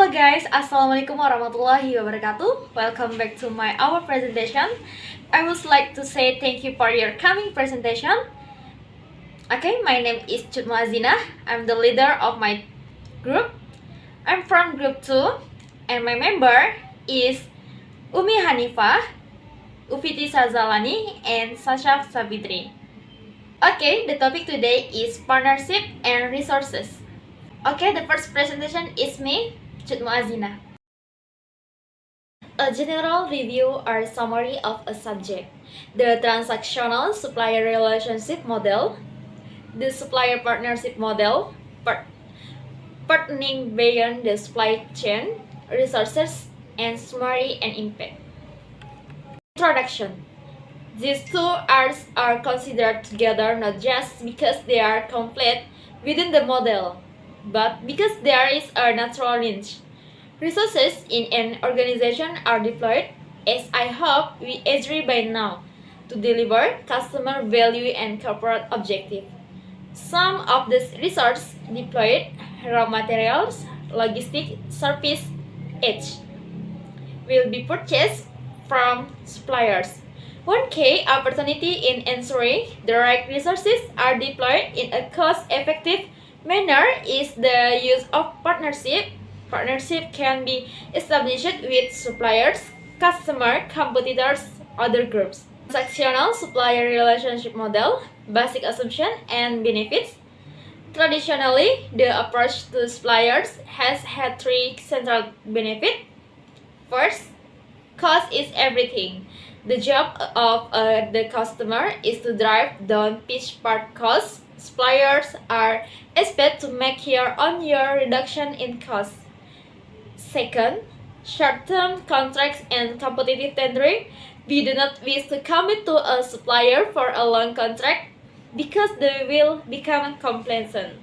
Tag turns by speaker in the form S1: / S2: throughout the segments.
S1: Halo guys, Assalamualaikum warahmatullahi wabarakatuh. Welcome back to our presentation. I would like to say thank you for your coming presentation. Okay, my name is Cut Muazzina. I'm the leader of my group. I'm from group 2 and my member is Umi Hanifah, Ufiti Sazalani, and Sasha Sabitri. Okay, the topic today is partnership and resources. Okay, the first presentation is me, Cut Muazzina. A general review or summary of a subject. The transactional supplier relationship model, the supplier partnership model, partnering beyond the supply chain, resources, and summary and impact. Introduction. These two arts are considered together not just because they are complete within the model, but because there is a natural link. Resources in an organization are deployed, as I hope we agree by now, to deliver customer value and corporate objective. Some of these resources deployed, raw materials, logistics, service, each, will be purchased from suppliers. One key opportunity in ensuring the right resources are deployed in a cost-effective manner is the use of partnership. Partnership can be established with suppliers, customer, competitors, other groups. Transactional supplier relationship model, basic assumption and benefits. Traditionally, the approach to suppliers has had three central benefits. First, cost is everything. The job of the customer is to drive down pitch part costs. Suppliers are expected to make year-on-year reduction in costs. Second, short-term contracts and competitive tendering. We do not wish to commit to a supplier for a long contract because they will become complacent.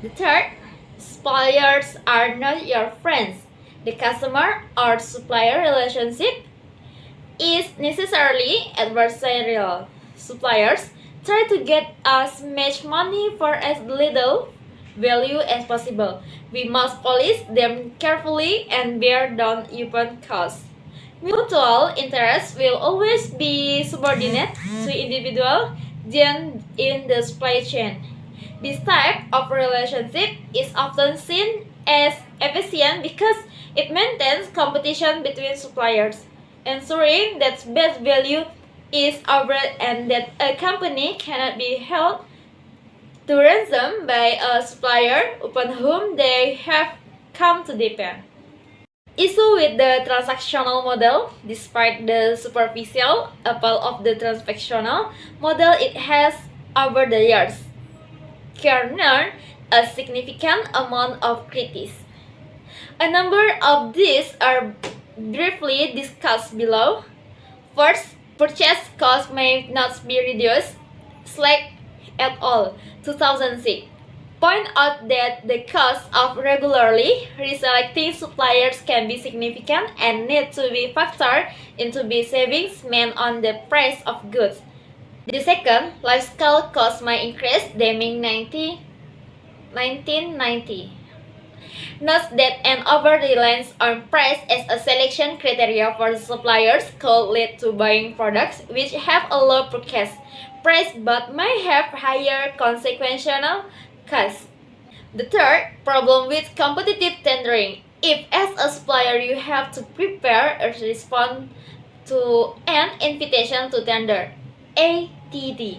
S1: The third, suppliers are not your friends. The customer or supplier relationship is necessarily adversarial. Suppliers try to get as much money for as little value as possible. We must police them carefully and bear down upon costs. Mutual interest will always be subordinate to individual gain in the supply chain. This type of relationship is often seen as efficient because it maintains competition between suppliers, ensuring that best value is offered and that a company cannot be held to ransom by a supplier upon whom they have come to depend. Issue with the transactional model. Despite the superficial appeal of the transactional model, it has, over the years, garnered a significant amount of criticism. A number of these are briefly discussed below. First, purchase cost may not be reduced. Slack et al. 2006 point out that the cost of regularly reselecting suppliers can be significant and need to be factored into the savings made on the price of goods. The second, lifestyle costs may increase, Deming 1990. Notes that an over-reliance on price as a selection criteria for suppliers could lead to buying products which have a low purchase price but may have higher consequential costs. The third, problem with competitive tendering. If as a supplier you have to prepare a response to an invitation to tender, ATT.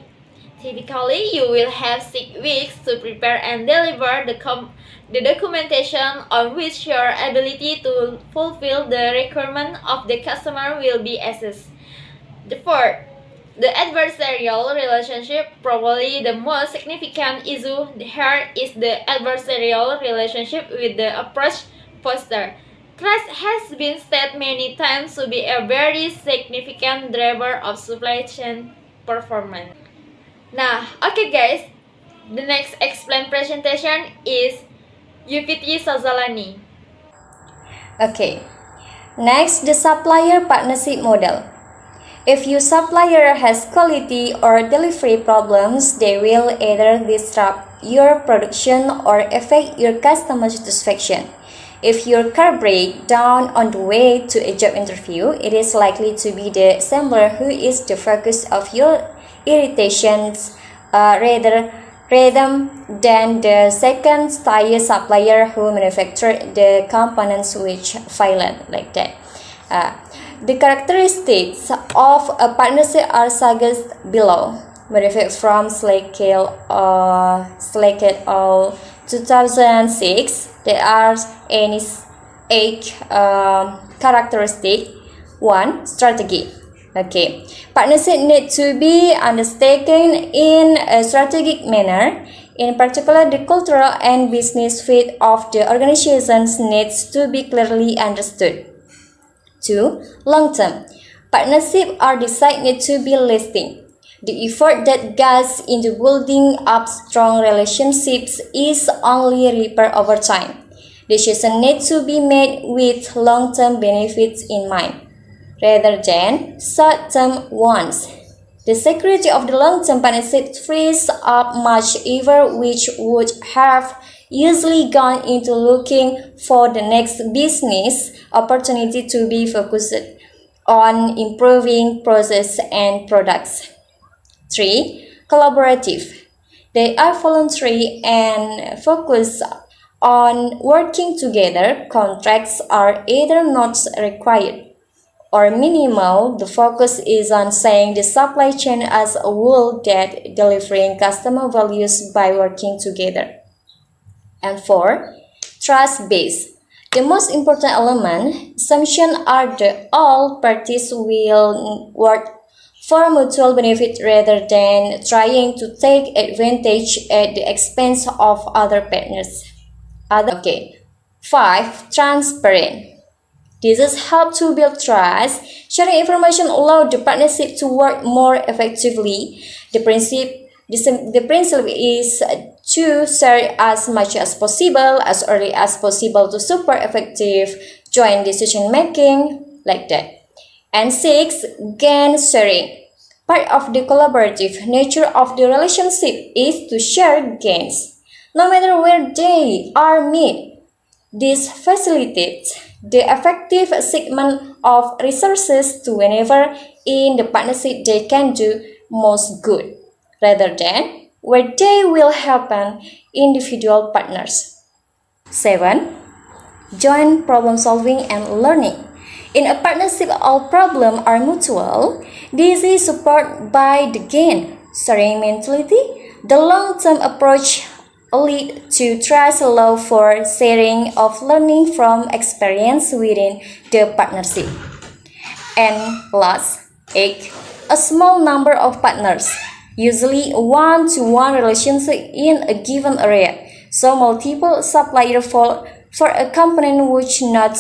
S1: Typically, you will have 6 weeks to prepare and deliver the documentation on which your ability to fulfill the requirement of the customer will be assessed. The fourth, the adversarial relationship. Probably the most significant issue here is the adversarial relationship with the approach posture. Trust has been stated many times to be a very significant driver of supply chain performance. Nah, okay guys, the next explain presentation is Ufiti Sazalani.
S2: Okay, next the supplier partnership model. If your supplier has quality or delivery problems, they will either disrupt your production or affect your customer satisfaction. If your car breaks down on the way to a job interview, it is likely to be the assembler who is the focus of your irritations rather than the second tier supplier who manufactured the components which failed like that. The characteristics of a partnership are suggested below. Benefits from Slackett 2006. There are any 8 characteristics. 1. Strategy. Okay, partnership need to be undertaken in a strategic manner. In particular, the cultural and business fit of the organizations needs to be clearly understood. 2. Long-term. Partnerships are designed to be lasting. The effort that goes into building up strong relationships is only reaped over time. Decisions need to be made with long-term benefits in mind, rather than short-term ones. The security of the long-term partnership frees up much effort which would have usually gone into looking for the next business opportunity to be focused on improving process and products. 3. Collaborative. They are voluntary and focus on working together. Contracts are either not required or minimal. The focus is on seeing the supply chain as a whole that delivering customer values by working together. And 4. Trust-based. The most important element, assumptions are that all parties will work for mutual benefit rather than trying to take advantage at the expense of other partners. 5. Transparent. This is help to build trust. Sharing information allows the partnership to work more effectively. The principle is to share as much as possible, as early as possible to support effective joint decision making, like that. And 6. Gain sharing. Part of the collaborative nature of the relationship is to share gains, no matter where they are made. This facilitates the effective segment of resources to whenever in the partnership they can do most good, rather than where they will happen individual partners. 7. Joint problem solving and learning. In a partnership, all problems are mutual. This is supported by the gain sharing mentality. The long-term approach lead to trust allow for sharing of learning from experience within the partnership. And last, 8. A small number of partners, usually a one-to-one relationship in a given area. So multiple suppliers for a component which not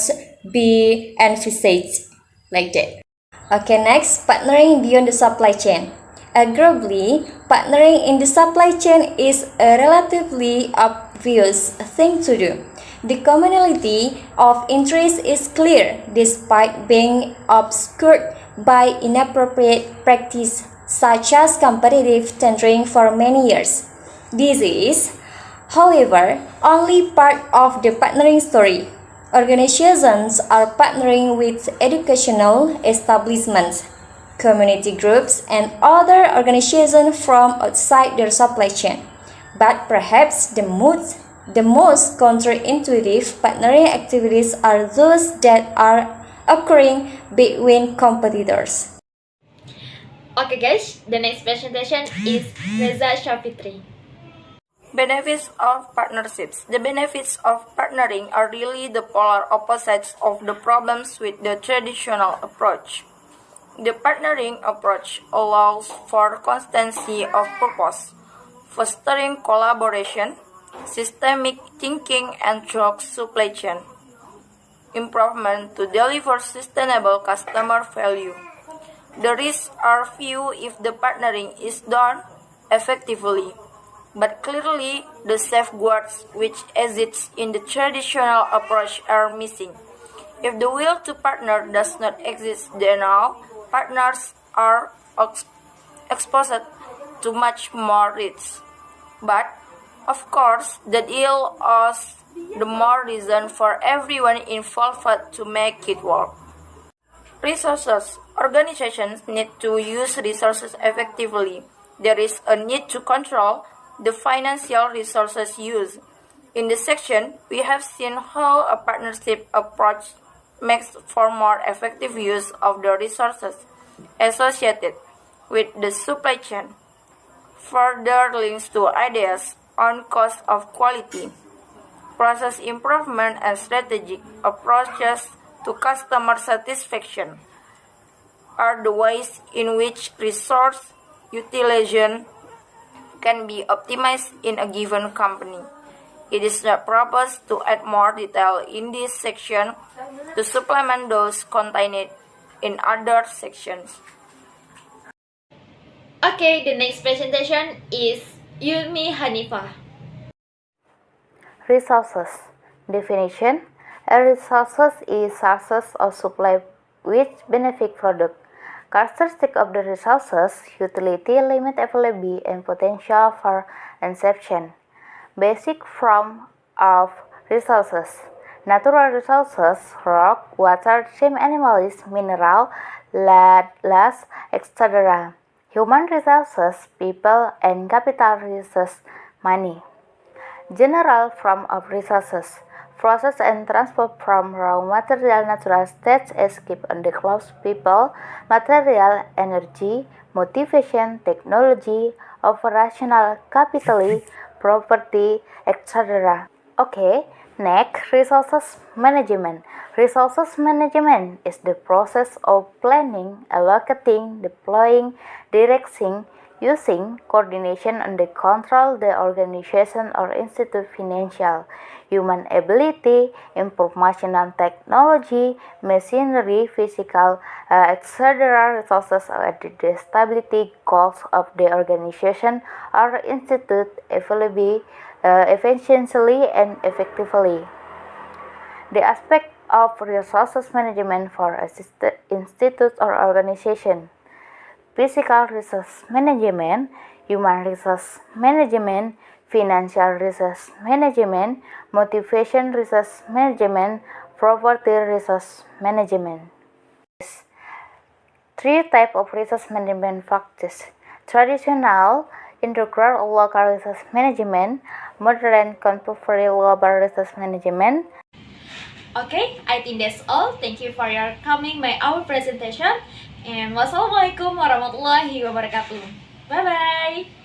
S2: be envisaged like that. Okay, next, partnering beyond the supply chain. Globally, partnering in the supply chain is a relatively obvious thing to do. The commonality of interest is clear despite being obscured by inappropriate practice such as competitive tendering for many years. This is, however, only part of the partnering story. Organizations are partnering with educational establishments, community groups, and other organizations from outside their supply chain. But perhaps the most counterintuitive partnering activities are those that are occurring between competitors.
S1: Okay guys, the next presentation is Reza Shafitri.
S3: Benefits of partnerships. The benefits of partnering are really the polar opposites of the problems with the traditional approach. The partnering approach allows for constancy of purpose, fostering collaboration, systemic thinking, and joint supply chain improvement to deliver sustainable customer value. The risks are few if the partnering is done effectively, but clearly the safeguards which exist in the traditional approach are missing. If the will to partner does not exist, then all partners are exposed to much more risks. But, of course, that is the more reason for everyone involved to make it work. Resources. Organizations need to use resources effectively. There is a need to control the financial resources used. In this section, we have seen how a partnership approach makes for more effective use of the resources associated with the supply chain. Further links to ideas on cost of quality, process improvement, and strategic approaches to customer satisfaction are the ways in which resource utilization can be optimized in a given company. It is the purpose to add more detail in this section to supplement those contained in other sections.
S1: Okay, the next presentation is Yumi Hanifa.
S4: Resources. Definition. A resources is sources of supply which benefit product. Characteristic of the resources: utility, limit, availability, and potential for inception. Basic form of resources: natural resources, rock, water, steam, animals, mineral, land, etc. Human resources, people, and capital resources, money. General form of resources: process and transport from raw material natural states as keep on the close people, material, energy, motivation, technology, operational capital, property, etc. Okay, next, resources management. Resources management is the process of planning, allocating, deploying, directing, using, coordination, and control the organization or institute financial, human ability, information technology, machinery, physical, etc. resources at the stability goals of the organization or institute available efficiently and effectively. The aspect of resources management for a institute or organization: physical resource management, human resource management, financial resource management, motivation resource management, property resource management. Three types of resource management practice: traditional, integral or local resource management, modern contemporary global resource management.
S1: Okay, I think that's all. Thank you for your coming by our presentation. And wassalamualaikum warahmatullahi wabarakatuh. Bye bye.